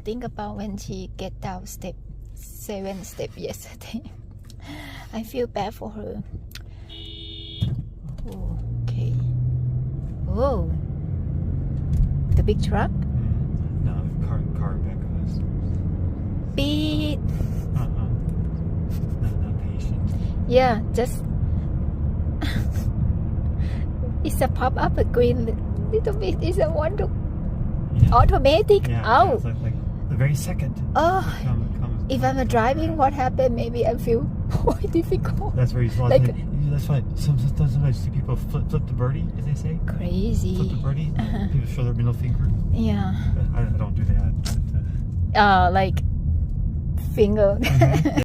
Think about when she get down step 7 step yesterday. I feel bad for her. Okay. Oh, the big truck. No, car back of us. Beep. Not patient. Yeah, just it's a pop up a green little bit. It's a one to automatic. Yeah, it's like the very second. If I'm driving, what happened? Maybe I feel more difficult. That's where you saw like, that's why sometimes you see people flip the birdie, as they say. Crazy. Flip the birdie. People show their middle finger. Yeah. I don't do that. Like finger.